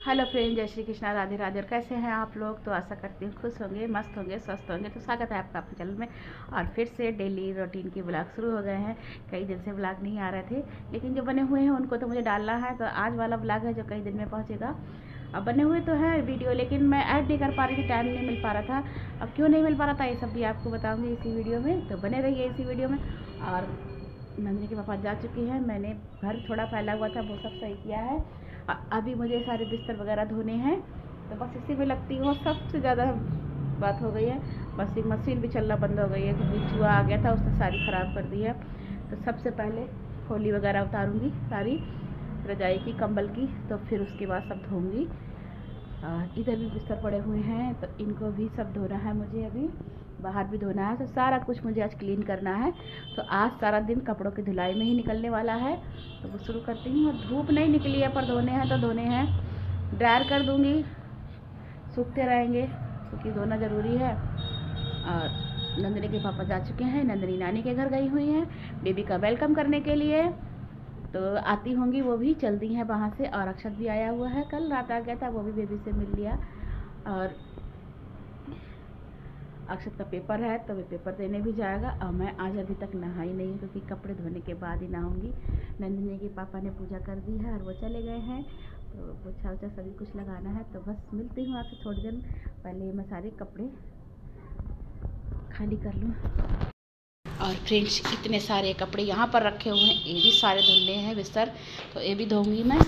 Hello friend, जय श्री कृष्णा, राधे राधे। और कैसे हैं आप लोग? तो आशा करती हूँ खुश होंगे, मस्त होंगे, स्वस्थ होंगे। तो स्वागत है आपका अपने चैनल में। और फिर से डेली रूटीन के ब्लॉग शुरू हो गए हैं। कई दिन से ब्लॉग नहीं आ रहे थे, लेकिन जो बने हुए हैं उनको तो मुझे डालना है। तो आज वाला ब्लॉग है जो कई दिन में पहुँचेगा। अब बने हुए तो है वीडियो, लेकिन मैं ऐड नहीं कर पा रही थी, टाइम नहीं मिल पा रहा था। अब क्यों नहीं मिल पा रहा था ये सब भी आपको बताऊँगी इसी वीडियो में, तो बने रहिए इसी वीडियो में। और नंदिनी के पापा जा चुके हैं। मैंने घर थोड़ा फैला हुआ था, वो सब सही किया है। अभी मुझे सारे बिस्तर वगैरह धोने हैं, तो बस इसी में लगती हूँ। सबसे ज़्यादा बात हो गई है, बस एक मशीन भी चलना बंद हो गई है क्योंकि चूहा आ गया था, उसने सारी ख़राब कर दी है। तो सबसे पहले खोली वगैरह उतारूँगी सारी रजाई की, कंबल की, तो फिर उसके बाद सब धोऊँगी। इधर भी बिस्तर पड़े हुए हैं, तो इनको भी सब धोना है मुझे। अभी बाहर भी धोना है, तो सारा कुछ मुझे आज क्लीन करना है। तो आज सारा दिन कपड़ों की धुलाई में ही निकलने वाला है, तो वो शुरू करती हूँ। और धूप नहीं निकली है, पर धोने हैं तो धोने हैं। ड्रायर कर दूँगी, सूखते रहेंगे क्योंकि धोना ज़रूरी है। और नंदिनी के पापा जा चुके हैं, नंदिनी नानी के घर गई हुई हैं बेबी का वेलकम करने के लिए। तो आती होंगी वो भी, चलती हैं वहाँ से। और अक्षत भी आया हुआ है, कल रात आ गया था, वो भी बेबी से मिल लिया। और अक्षत का पेपर है, तो वे पेपर देने भी जाएगा। और मैं आज अभी तक नहाई नहीं, क्योंकि कपड़े धोने के बाद ही नहाऊंगी। नंदिनी के पापा ने पूजा कर दी है और वो चले गए हैं, तो पोछा वोछा सभी कुछ लगाना है। तो बस मिलती हूँ आपसे थोड़ी देर, पहले मैं सारे कपड़े खाली कर लूँ। और फ्रेंड्स, इतने सारे कपड़े यहाँ पर रखे हुए हैं, ये भी सारे धुलने हैं बिस्तर, तो ये भी धोऊंगी मैं।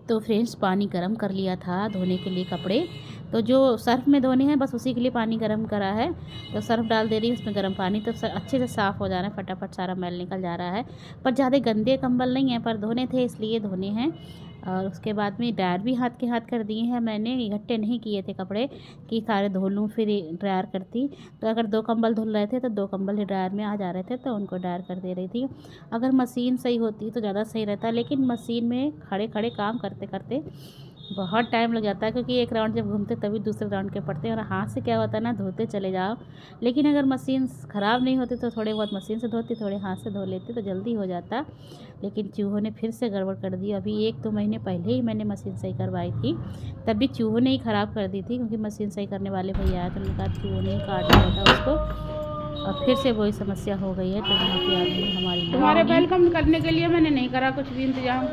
तो फ्रेंड्स, पानी गर्म कर लिया था धोने के लिए कपड़े। तो जो सर्फ में धोने हैं बस उसी के लिए पानी गर्म करा है। तो सर्फ डाल दे रही है उसमें गर्म पानी, तो अच्छे से साफ़ हो जा रहा है, फटाफट सारा मैल निकल जा रहा है। पर ज़्यादा गंदे कंबल नहीं है, पर धोने थे इसलिए धोने हैं। और उसके बाद में ड्रायर भी हाथ के हाथ कर दिए हैं मैंने, इकट्ठे नहीं किए थे कपड़े कि सारे धो लूँ फिर ड्रायर करती। तो अगर 2 कंबल धुल रहे थे तो 2 कंबल ही ड्रायर में आ जा रहे थे, तो उनको ड्रायर कर दे रही थी। अगर मशीन सही होती तो ज़्यादा सही रहता, लेकिन मशीन में खड़े खड़े काम करते करते बहुत टाइम लग जाता है, क्योंकि एक राउंड जब घूमते तभी दूसरे राउंड के पड़ते हैं। और हाथ से क्या होता है ना, धोते चले जाओ। लेकिन अगर मशीन ख़राब नहीं होती तो थोड़े बहुत मशीन से धोती, थोड़े हाथ से धो लेती तो जल्दी हो जाता। लेकिन चूहों ने फिर से गड़बड़ कर दी। अभी 1-2 महीने पहले ही मैंने मशीन सही करवाई थी, तब भी चूहों ने ही ख़राब कर दी थी, क्योंकि मशीन सही करने वाले भैया आए तो उन्होंने कहा चूहों ने ही काट दिया था उसको। और फिर से वही समस्या हो गई है। तो यहाँ पे आदमी हमारी तुम्हारे वेलकम करने के लिए मैंने नहीं करा कुछ भी इंतजाम,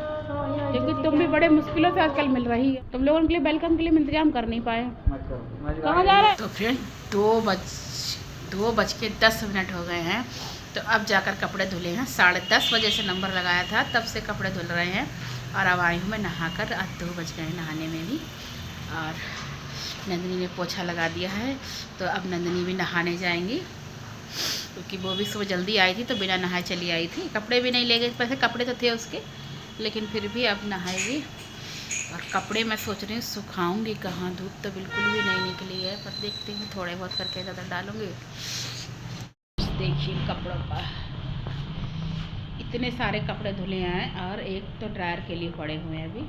क्योंकि तुम भी बड़े मुश्किलों से आजकल मिल रही है। तुम लोगों के लिए वेलकम के लिए इंतजाम कर नहीं पाए। कहाँ जा रहे हैं? तो फ्रेंड, 2:10 हो गए हैं। तो अब जाकर कपड़े धुले हैं। 10:30 बजे से नंबर लगाया था, तब से कपड़े धुल रहे हैं। और अब आई हूँ मैं नहाकर। आज 2 बज गए नहाने में भी। और नंदिनी ने पोछा लगा दिया है, तो अब नंदिनी भी नहाने जाएंगी, क्योंकि वो भी सुबह जल्दी आई थी तो बिना नहाए चली आई थी। कपड़े भी नहीं ले गए, वैसे कपड़े तो थे उसके, लेकिन फिर भी अब नहाएगी। और कपड़े मैं सोच रही हूँ सुखाऊंगी कहाँ, धूप तो बिल्कुल भी नहीं निकली है, पर देखती हूँ थोड़े बहुत करके ज़्यादा डालूंगी। देखिए कपड़ों का, इतने सारे कपड़े धुले हैं और एक तो ड्रायर के लिए पड़े हुए हैं अभी,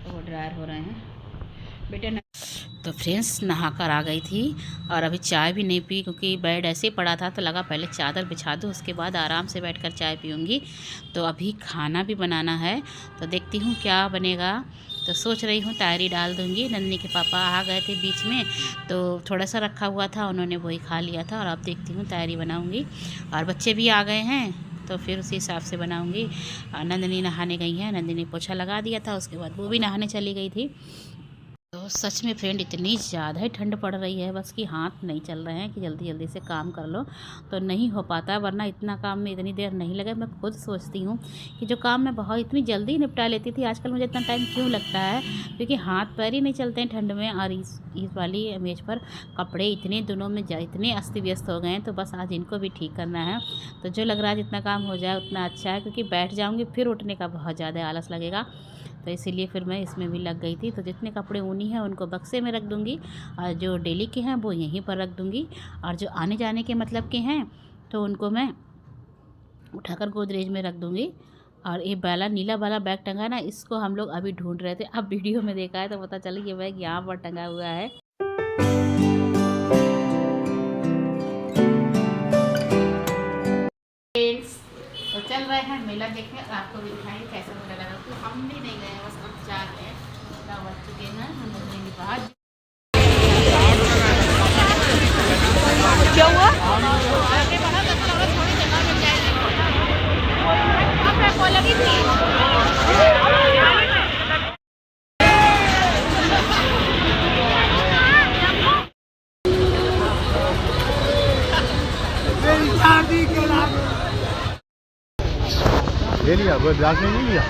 तो वो ड्रायर हो रहे हैं बेटे। तो फ्रेंड्स, नहा कर आ गई थी और अभी चाय भी नहीं पी, क्योंकि बेड ऐसे ही पड़ा था, तो लगा पहले चादर बिछा दूँ, उसके बाद आराम से बैठकर चाय पीऊँगी। तो अभी खाना भी बनाना है, तो देखती हूँ क्या बनेगा। तो सोच रही हूँ तायरी डाल दूँगी। नंदिनी के पापा आ गए थे बीच में, तो थोड़ा सा रखा हुआ था, उन्होंने वही खा लिया था। और अब देखती हूँ तायरी बनाऊँगी। और बच्चे भी आ गए हैं, तो फिर उसी हिसाब से बनाऊँगी। नंदिनी नहाने गई हैं, नंदिनी पोछा लगा दिया था, उसके बाद वो भी नहाने चली गई थी। तो सच में फ्रेंड इतनी ज़्यादा ही ठंड पड़ रही है, बस कि हाथ नहीं चल रहे हैं कि जल्दी जल्दी से काम कर लो, तो नहीं हो पाता है। वरना इतना काम में इतनी देर नहीं लगे। मैं खुद सोचती हूँ कि जो काम मैं बहुत इतनी जल्दी निपटा लेती थी, आजकल मुझे इतना टाइम क्यों लगता है, क्योंकि हाथ पैर ही नहीं चलते हैं ठंड में। और इस वाली इमेज पर कपड़े इतने दिनों में इतने अस्त व्यस्त हो गए हैं, तो बस आज इनको भी ठीक करना है। तो जो लग रहा है जितना काम हो जाए उतना अच्छा है, क्योंकि बैठ जाऊँगी फिर उठने का बहुत ज़्यादा आलस लगेगा। तो इसीलिए फिर मैं इसमें भी लग गई थी। तो जितने कपड़े ऊनी हैं उनको बक्से में रख दूँगी, और जो डेली के हैं वो यहीं पर रख दूँगी, और जो आने जाने के मतलब के हैं तो उनको मैं उठाकर गोदरेज में रख दूँगी। और ये वाला नीला वाला बैग टंगा ना, इसको हम लोग अभी ढूंढ रहे थे। अब वीडियो में देखा है तो पता चला ये बैग यहाँ पर टंगा हुआ है। तो चल रहे हैं मेला देखने, और आपको भी दिखाएंगे कैसा मेला लगा। तो हम भी नहीं गए, बस अब जा रहे हैं, बज चुके हैं, हम लोग के बाद। क्या हुआ? आगे बढ़ा तो थोड़ी जगह मिल जाएगी। अब लगी थी। ले लिया, वो ब्याज में नहीं लिया।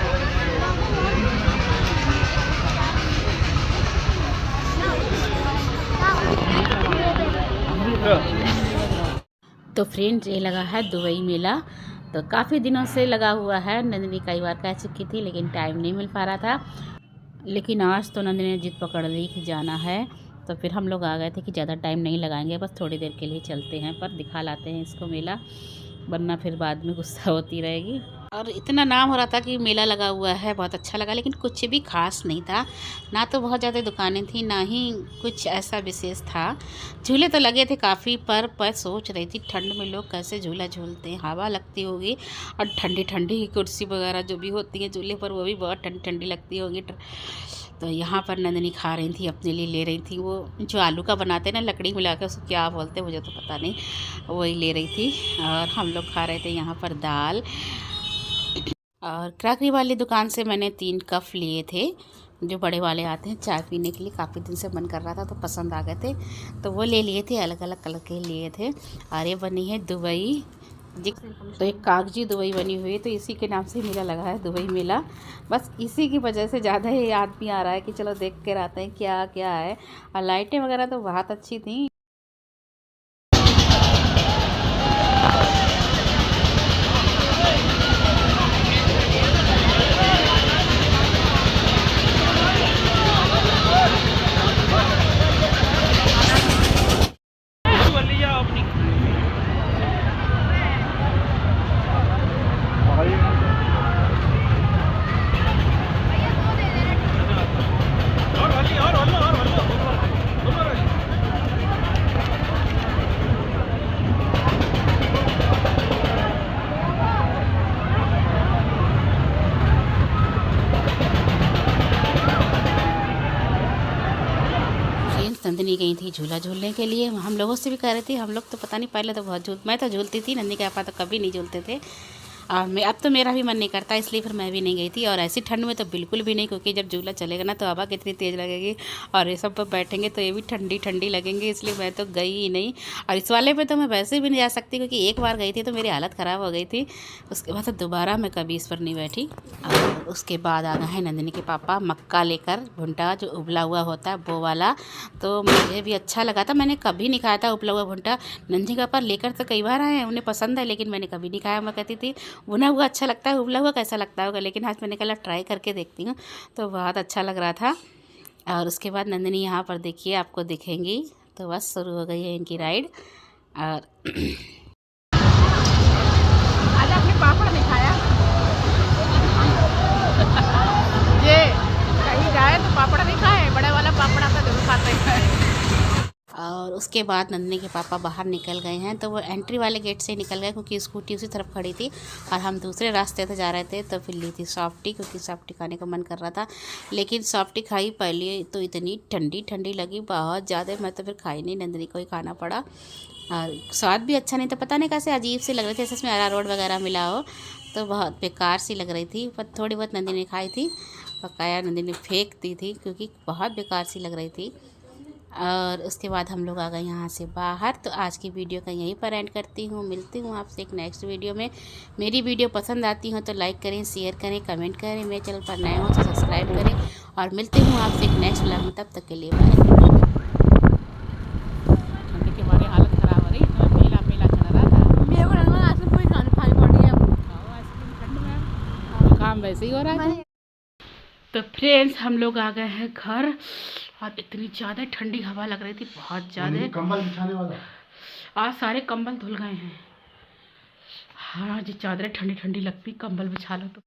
तो फ्रेंड्स ये लगा है दुबई मेला, तो काफ़ी दिनों से लगा हुआ है। नंदिनी कई बार कह चुकी थी, लेकिन टाइम नहीं मिल पा रहा था। लेकिन आज तो नंदिनी ने जिद पकड़ ली कि जाना है, तो फिर हम लोग आ गए थे कि ज़्यादा टाइम नहीं लगाएंगे, बस थोड़ी देर के लिए चलते हैं, पर दिखा लाते हैं इसको मेला, वरना फिर बाद में गुस्सा होती रहेगी। और इतना नाम हो रहा था कि मेला लगा हुआ है, बहुत अच्छा लगा, लेकिन कुछ भी खास नहीं था। ना तो बहुत ज़्यादा दुकानें थी, ना ही कुछ ऐसा विशेष था। झूले तो लगे थे काफ़ी, पर सोच रही थी ठंड में लोग कैसे झूला झूलते हैं, हवा लगती होगी, और ठंडी ठंडी कुर्सी वगैरह जो भी होती है झूले पर, वो भी बहुत ठंडी ठंडी लगती होगी। तो यहाँ पर नंदिनी खा रही थी, अपने लिए ले रही थी, वो जो आलू का बनाते हैं ना लकड़ी मिला के, उसको क्या बोलते हैं मुझे तो पता नहीं, वही ले रही थी। और हम लोग खा रहे थे यहाँ पर दाल। और क्रॉकरी वाली दुकान से मैंने 3 कप लिए थे, जो बड़े वाले आते हैं चाय पीने के लिए। काफ़ी दिन से मन कर रहा था तो पसंद आ गए थे, तो वो ले लिए थे, अलग अलग कलर के लिए थे। और ये बनी है दुबई जी, तो एक कागजी दुबई बनी हुई है, तो इसी के नाम से मेला लगा है, दुबई मेला। बस इसी की वजह से ज़्यादा ही याद भी आ रहा है कि चलो देख कर आते हैं क्या क्या है। और लाइटें वगैरह तो बहुत अच्छी थी। नंदिनी गई थी झूला झूलने के लिए, हम लोगों से भी कह रही थी। हम लोग तो पता नहीं, पहले तो बहुत मैं तो झूलती थी, नंदिनी के पापा तो कभी नहीं झूलते थे। अब तो मेरा भी मन नहीं करता, इसलिए फिर मैं भी नहीं गई थी। और ऐसी ठंड में तो बिल्कुल भी नहीं, क्योंकि जब झूला चलेगा ना तो हवा कितनी तेज़ लगेगी, और ये सब पर बैठेंगे तो ये भी ठंडी ठंडी लगेंगे, इसलिए मैं तो गई ही नहीं। और इस वाले पे तो मैं वैसे भी नहीं जा सकती, क्योंकि एक बार गई थी तो मेरी हालत ख़राब हो गई थी। उसके बाद तो दोबारा मैं कभी इस पर नहीं बैठी। और उसके बाद आ गए हैं नंदिनी के पापा मक्का लेकर, भुंटा जो उबला हुआ होता है वो वाला। तो मुझे भी अच्छा लगा था, मैंने कभी नहीं खाया था उबला हुआ भुंटा। नंदिनी के पापा लेकर तो कई बार आए हैं, उन्हें पसंद है, लेकिन मैंने कभी नहीं खाया। मैं कहती थी भुना हुआ अच्छा लगता है, उबला हुआ कैसा लगता होगा, लेकिन आज मैंने कहा ट्राई करके देखती हूँ, तो बहुत अच्छा लग रहा था। और उसके बाद नंदिनी यहाँ पर देखिए, आपको दिखेंगी, तो बस शुरू हो गई है इनकी राइड। और आज आपने पापड़ नहीं खाया? ये कहीं जाए तो पापड़ नहीं खाए, बड़े वाला पापड़ आता जरूर खाते हैं। और उसके बाद नंदिनी के पापा बाहर निकल गए हैं, तो वो एंट्री वाले गेट से निकल गए, क्योंकि स्कूटी उसी तरफ खड़ी थी और हम दूसरे रास्ते से जा रहे थे। तो फिर ली थी सॉफ्टी, क्योंकि सॉफ्टी खाने का मन कर रहा था। लेकिन सॉफ्टी खाई पहले तो इतनी ठंडी ठंडी लगी, बहुत ज़्यादा। मैं तो फिर खाई नहीं, नंदिनी को ही खाना पड़ा। और स्वाद भी अच्छा नहीं था, पता नहीं कैसे अजीब सी लग रही थी, इसमें अरारोट वगैरह मिला हो, तो बहुत बेकार सी लग रही थी। पर थोड़ी बहुत नंदिनी खाई थी। पकाया, नंदिनी ने फेंक दी थी क्योंकि बहुत बेकार सी लग रही थी। और उसके बाद हम लोग आ गए यहाँ से बाहर। तो आज की वीडियो का यहीं पर एंड करती हूँ। मिलती हूँ आपसे एक नेक्स्ट वीडियो में। मेरी वीडियो पसंद आती हो तो लाइक करें, शेयर करें, कमेंट करें। मेरे चैनल पर नए हो तो सब्सक्राइब करें। और मिलती हूँ आपसे एक नेक्स्ट व्लॉग में। तब तक के लिए बाय। ठंडी के मारे हालत ख़राब हो रही है। तो मेला मेला चल रहा था। मेरे को आइसक्रीम पूरी खानी पड़ी है। आइसक्रीम ठंड में काम वैसे ही हो रहा है। तो फ्रेंड्स हम लोग आ गए हैं घर और इतनी ज़्यादा ठंडी हवा लग रही थी, बहुत ज़्यादा। कंबल बिछाने वाला आज सारे कंबल धुल गए हैं। हाँ जी, चादरें ठंडी ठंडी लगती, कंबल बिछा लो तो।